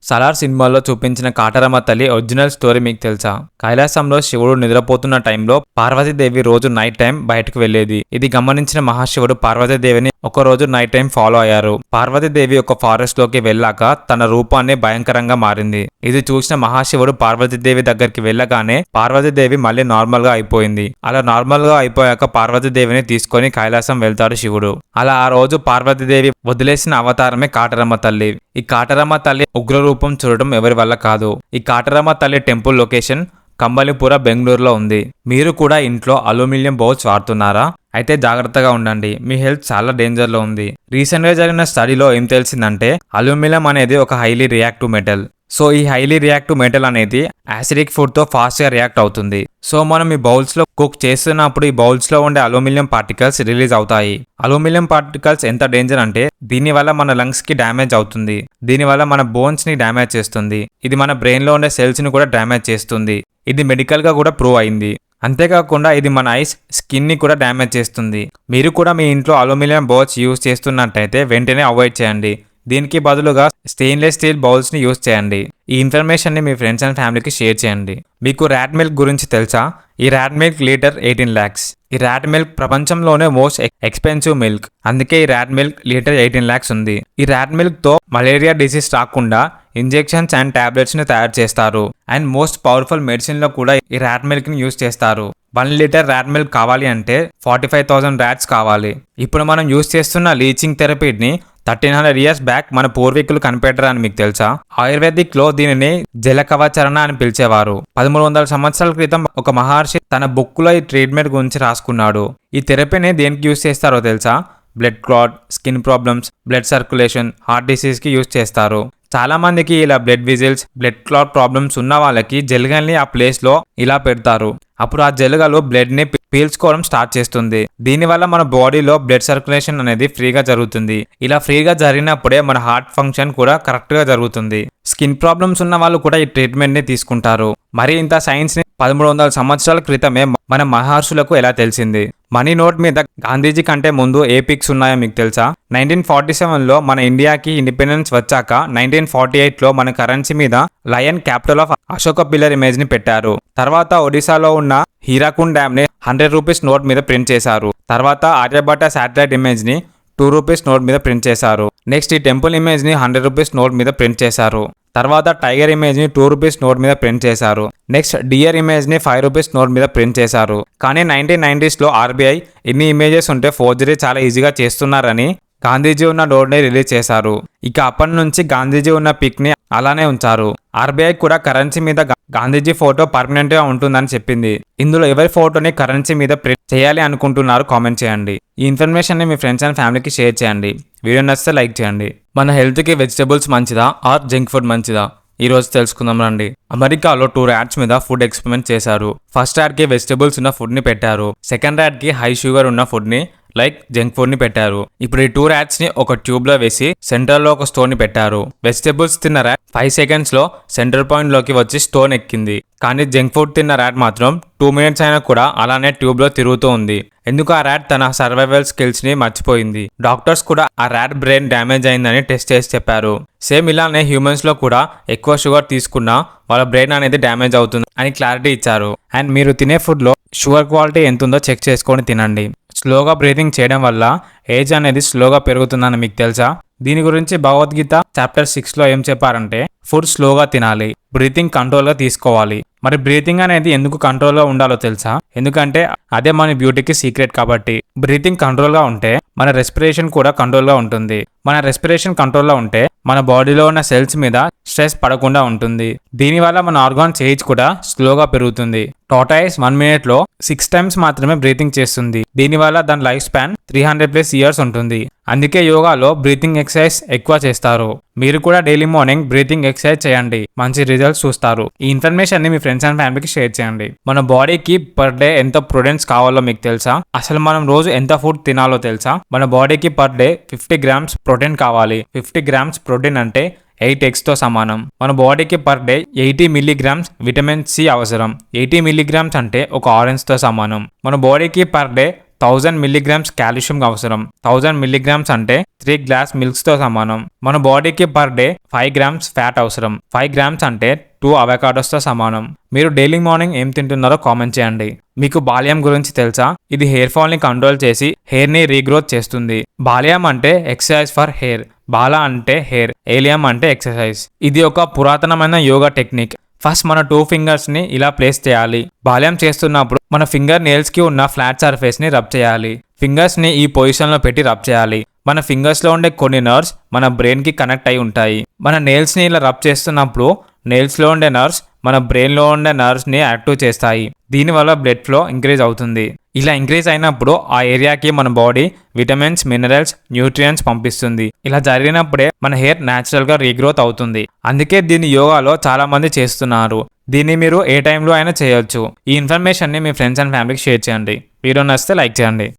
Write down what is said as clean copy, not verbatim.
సలార్ సినిమాలో చూపించిన కాటరమ్మ తల్లి ఒరిజినల్ స్టోరీ మీకు తెలుసా? కైలాసంలో శివుడు నిద్రపోతున్న టైంలో పార్వతీదేవి రోజు నైట్ టైం బయటకు వెళ్లేది. ఇది గమనించిన మహాశివుడు పార్వతీదేవిని ఒక రోజు నైట్ టైం ఫాలో అయ్యారు. పార్వతీదేవి ఒక ఫారెస్ట్ లోకి వెళ్ళాక తన రూపాన్ని భయంకరంగా మారింది. ఇది చూసిన మహాశివుడు పార్వతీదేవి దగ్గరికి వెళ్ళగానే పార్వతీదేవి మళ్ళీ నార్మల్ గా అయిపోయింది. అలా నార్మల్ గా అయిపోయాక పార్వతీదేవిని తీసుకొని కైలాసం వెళ్తాడు శివుడు. అలా ఆ రోజు పార్వతీదేవి వదిలేసిన అవతారమే కాటరమ్మ తల్లి. ఈ కాటరమ్మ తల్లి ఉగ్ర రూపం చూడటం ఎవరి వల్ల కాదు. ఈ కాటరమ్మ తల్లి టెంపుల్ లొకేషన్ కంబలిపుర, బెంగళూరులో ఉంది. మీరు కూడా ఇంట్లో అల్యూమినియం బౌల్స్ వాడుతున్నారా? అయితే జాగ్రత్తగా ఉండండి, మీ హెల్త్ చాలా డేంజర్ లో ఉంది. రీసెంట్ గా జరిగిన స్టడీలో ఏం తెలిసిందంటే అల్యూమినియం అనేది ఒక హైలీ రియాక్టివ్ మెటల్. సో ఈ హైలీ రియాక్టివ్ మెటల్ అనేది యాసిడిక్ ఫుడ్ తో ఫాస్ట్ గా రియాక్ట్ అవుతుంది. సో మనం ఈ బౌల్స్ లో కుక్ చేస్తున్నప్పుడు ఈ బౌల్స్ లో ఉండే అల్యూమినియం పార్టికల్స్ రిలీజ్ అవుతాయి. అల్యూమినియం పార్టికల్స్ ఎంత డేంజర్ అంటే దీనివల్ల మన లంగ్స్ కి డ్యామేజ్ అవుతుంది. దీనివల్ల మన బోన్స్ ని డ్యామేజ్ చేస్తుంది. ఇది మన బ్రెయిన్ లో ఉండే సెల్స్ ని కూడా డ్యామేజ్ చేస్తుంది. ఇది మెడికల్ గా కూడా ప్రూవ్ అయింది. అంతేకాకుండా ఇది మన ఐస్, స్కిన్ ని కూడా డ్యామేజ్ చేస్తుంది. మీరు కూడా మీ ఇంట్లో అల్యూమినియం బౌల్స్ యూజ్ చేస్తున్నట్టయితే వెంటనే అవాయిడ్ చేయండి. దీనికి బదులుగా స్టెయిన్లెస్ స్టీల్ బౌల్స్ ని యూజ్ చేయండి. ఈ ఇన్ఫర్మేషన్ ని మీ ఫ్రెండ్స్ అండ్ ఫ్యామిలీకి షేర్ చేయండి. మీకు ర్యాట్ మిల్క్ గురించి తెలుసా? ఈ ర్యాట్ మిల్క్ లీటర్ 18 lakhs. ఈ ర్యాట్ మిల్క్ ప్రపంచంలోనే మోస్ట్ ఎక్స్పెన్సివ్ మిల్క్. అందుకే ఈ ర్యాట్ మిల్క్ లీటర్ 18 lakhs ఉంది. ఈ ర్యాట్ మిల్క్ తో మలేరియా డిసీజ్ రాకుండా ఇంజెక్షన్స్ అండ్ టాబ్లెట్స్ ని తయారు చేస్తారు. అండ్ మోస్ట్ పవర్ఫుల్ మెడిసిన్ లో కూడా ఈ ర్యాట్ మిల్క్ ని యూజ్ చేస్తారు. 1 లీటర్ ర్యాట్ మిల్క్ కావాలి అంటే 45,000 ర్యాట్స్ కావాలి. ఇప్పుడు మనం యూజ్ చేస్తున్న లీచింగ్ థెరపీని 1300 years బ్యాక్ మన పూర్వీకులు కనిపెట్టరా అని మీకు తెలుసా? ఆయుర్వేదిక్ లో దీనిని జలకవచరణ అని పిలిచేవారు. 1300 సంవత్సరాల క్రితం ఒక మహర్షి తన బుక్ లో ఈ ట్రీట్మెంట్ గురించి రాసుకున్నాడు. ఈ థెరపీని దేనికి యూజ్ చేస్తారో తెలుసా? Blood clot, skin problems, blood circulation, heart disease కి యూజ్ చేస్తారు. చాలా మందికి ఇలా blood whistles, blood clot problems ఉన్న వాళ్ళకి జలగల్ని ఆ ప్లేస్ లో ఇలా పెడతారు. అప్పుడు ఆ జలగలు బ్లడ్ ని పీల్చుకోవడం స్టార్ట్ చేస్తుంది. దీనివల్ల మన బాడీలో బ్లడ్ సర్క్యులేషన్ అనేది ఫ్రీగా జరుగుతుంది. ఇలా ఫ్రీగా జరిగినప్పుడే మన హార్ట్ ఫంక్షన్ కూడా కరెక్ట్ గా జరుగుతుంది. స్కిన్ ప్రాబ్లమ్స్ ఉన్న వాళ్ళు కూడా ఈ ట్రీట్మెంట్ ని తీసుకుంటారు. మరి ఇంత సైన్స్ ని 1300 సంవత్సరాల క్రితమే మన మహర్షులకు ఎలా తెలిసింది? మనీ నోట్ మీద గాంధీజీ కంటే ముందు ఏ పిక్స్ ఉన్నాయో మీకు తెలుసా? 1947లో మన ఇండియాకి ఇండిపెండెన్స్ వచ్చాక 1948లో మన కరెన్సీ మీద lion, capital of Ashoka pillar image ని పెట్టారు. తర్వాత ఒడిశాలో ఉన్న హీరాకుండ్ డ్యామ్ ని 100 రూపీస్ నోట్ మీద ప్రింట్ చేశారు. తర్వాత ఆర్యభట్ట శాటిలైట్ ఇమేజ్ ని 2 రూపీస్ నోట్ మీద ప్రింట్ చేశారు. నెక్స్ట్ ఈ టెంపుల్ ఇమేజ్ ని 100 రూపీస్ నోట్ మీద ప్రింట్ చేశారు. తర్వాత టైగర్ ఇమేజ్ ని 2 రూపీస్ నోట్ మీద ప్రింట్ చేశారు. నెక్స్ట్ డియర్ ఇమేజ్ ని 5 రూపీస్ నోట్ మీద ప్రింట్ చేశారు. కానీ 1990s లో ఆర్బీఐ ఇన్ని ఇమేజెస్ ఉంటే ఫోర్జరీ చాలా ఈజీగా చేస్తున్నారని గాంధీజీ ఉన్న నోట్ ని రిలీజ్ చేశారు. ఇక అప్పటి నుంచి గాంధీజీ ఉన్న పిక్ ని అలానే ఉంచారు. ఆర్బీఐ కూడా కరెన్సీ మీద గాంధీజీ ఫోటో పర్మనెంట్ గా ఉంటుందని చెప్పింది. ఇందులో ఎవరి ఫోటోని కరెన్సీ మీద ప్రింట్ చేయాలి అనుకుంటున్నారు కామెంట్ చేయండి. ఈ ఇన్ఫర్మేషన్ ని మీ ఫ్రెండ్స్ అండ్ ఫ్యామిలీకి షేర్ చేయండి. వీడియో నచ్చితే లైక్ చేయండి. మన హెల్త్ కి వెజిటబుల్స్ మంచిదా ఆర్ జంక్ ఫుడ్ మంచిదా? ఈ రోజు తెలుసుకుందాం రండి. అమెరికాలో 2 ర్యాట్స్ మీద ఫుడ్ ఎక్స్పెరిమెంట్ చేశారు. ఫస్ట్ ర్యాట్ కి వెజిటబుల్స్ ఉన్న ఫుడ్ ని పెట్టారు. సెకండ్ ర్యాట్ కి హై షుగర్ ఉన్న ఫుడ్ ని లైక్ జంక్ ఫుడ్ ని పెట్టారు. ఇప్పుడు ఈ 2 ర్యాట్స్ ని ఒక ట్యూబ్ లో వేసి సెంటర్ లో ఒక స్టోన్ ని పెట్టారు. వెజిటబుల్స్ తిన్న ర్యాట్ 5 seconds లో సెంటర్ పాయింట్ లోకి వచ్చి స్టోన్ ఎక్కింది. కానీ జంక్ ఫుడ్ తిన్న ర్యాట్ మాత్రం 2 minutes అయినా కూడా అలానే ట్యూబ్ లో తిరుగుతూ ఉంది. ఎందుకు ఆ ర్యాట్ తన సర్వైవల్ స్కిల్స్ ని మర్చిపోయింది. డాక్టర్స్ కూడా ఆ ర్యాట్ బ్రెయిన్ డ్యామేజ్ అయిందని టెస్ట్ చేసి చెప్పారు. సేమ్ ఇలానే హ్యూమన్స్ లో కూడా ఎక్కువ షుగర్ తీసుకున్నా వాళ్ళ బ్రెయిన్ అనేది డ్యామేజ్ అవుతుంది అని క్లారిటీ ఇచ్చారు. అండ్ మీరు తినే ఫుడ్ లో షుగర్ క్వాలిటీ ఎంత ఉందో చెక్ చేసుకొని తినండి. స్లోగా బ్రీతింగ్ చేయడం వల్ల ఏజ్ అనేది స్లోగా పెరుగుతుందని మీకు తెలుసా? దీని గురించి భగవద్గీత చాప్టర్ 6లో ఏం చెప్పారంటే ఫుడ్ స్లోగా తినాలి, బ్రీతింగ్ కంట్రోల్ గా తీసుకోవాలి. మరి బ్రీతింగ్ అనేది ఎందుకు కంట్రోల్ గా ఉండాలో తెలుసా? ఎందుకంటే అదే మన బ్యూటీకి సీక్రెట్ కాబట్టి. బ్రీతింగ్ కంట్రోల్ గా ఉంటే మన రెస్పిరేషన్ కూడా కంట్రోల్ గా ఉంటుంది. మన రెస్పిరేషన్ కంట్రోల్ లో ఉంటే మన బాడీలో ఉన్న సెల్స్ మీద స్ట్రెస్ పడకుండా ఉంటుంది. దీనివల్ల మన ఆర్గాన్స్ ఏజ్ కూడా స్లోగా పెరుగుతుంది. టార్టాయిస్ 1 minute లో 6 times మాత్రమే బ్రీతింగ్ చేస్తుంది. దీనివల్ల దాని లైఫ్ స్పాన్ 300+ years ఉంటుంది. అందుకే యోగాలో బ్రీతింగ్ ఎక్సర్సైజ్ ఎక్కువ చేస్తారు. మీరు కూడా డైలీ మార్నింగ్ బ్రీతింగ్ ఎక్సర్సైజ్ చేయండి, మంచి రిజల్ట్స్ చూస్తారు. ఈ ఇన్ఫర్మేషన్ ని మీ ఫ్రెండ్స్ అండ్ ఫ్యామిలీకి షేర్ చేయండి. మన బాడీకి పర్ డే ఎంత ప్రోటీన్స్ కావాలో మీకు తెలుసా? అసలు మనం రోజు ఎంత ఫుడ్ తినాలో తెలుసా? మన బాడీకి పర్ డే 50 grams ప్రోటీన్ కావాలి. 50 grams ప్రోటీన్ అంటే 8 eggs తో సమానం. మన బాడీకి per day 80 milligrams vitamin C అవసరం. 80 milligrams అంటే ఒక ఆరెంజ్ తో సమానం. మన బాడీకి పర్ డే 1000 మిల్లీగ్రామ్స్ కాల్షియం అవసరం. 1000 మిల్లీగ్రామ్స్ అంటే 3 గ్లాస్ మిల్క్స్ తో సమానం. మన బాడీకి పర్ డే 5 గ్రామ్స్ ఫ్యాట్ అవసరం. 5 గ్రామ్స్ అంటే 2 అవకాడోస్ తో సమానం. మీరు డైలీ మార్నింగ్ ఏం తింటున్నారో కామెంట్ చేయండి. మీకు బాల్యం గురించి తెలుసా? ఇది హెయిర్ ఫాల్ ని కంట్రోల్ చేసి హెయిర్ ని రీగ్రోత్ చేస్తుంది. బాల్యం అంటే ఎక్సర్సైజ్ ఫర్ హెయిర్. బాలా అంటే హెయిర్, ఏలియం అంటే ఎక్సర్సైజ్. ఇది ఒక పురాతనమైన యోగా టెక్నిక్. ఫస్ట్ మన 2 ఫింగర్స్ ని ఇలా ప్లేస్ చేయాలి. బాల్యం చేస్తున్నప్పుడు మన ఫింగర్ నేల్స్ కి ఉన్న ఫ్లాట్ సర్ఫేస్ ని రబ్ చేయాలి. ఫింగర్స్ ని ఈ పొజిషన్ లో పెట్టి రబ్ చేయాలి. మన ఫింగర్స్ లో ఉండే కొన్ని నర్వ్స్ మన బ్రెయిన్ కి కనెక్ట్ అయి ఉంటాయి. మన నెయిల్స్ ని ఇలా రబ్ చేస్తున్నప్పుడు నెయిల్స్ లో ఉండే నర్వ్స్ మన బ్రెయిన్ లో ఉండే నర్వ్స్ ని యాక్టివ్ చేస్తాయి. దీనివల్ల బ్లడ్ ఫ్లో ఇంక్రీజ్ అవుతుంది. ఇలా ఇంక్రీజ్ అయినప్పుడు ఆ ఏరియాకి మన బాడీ విటమిన్స్, మినరల్స్, న్యూట్రియంట్స్ పంపిస్తుంది. ఇలా జరిగినప్పుడే మన హెయిర్ న్యాచురల్ గా రీగ్రోత్ అవుతుంది. అందుకే దీన్ని యోగాలో చాలా మంది చేస్తున్నారు. దీన్ని మీరు ఏ టైంలో అయినా చేయొచ్చు. ఈ ఇన్ఫర్మేషన్ ని మీ ఫ్రెండ్స్ అండ్ ఫ్యామిలీకి షేర్ చేయండి. వీడియో నచ్చితే లైక్ చేయండి.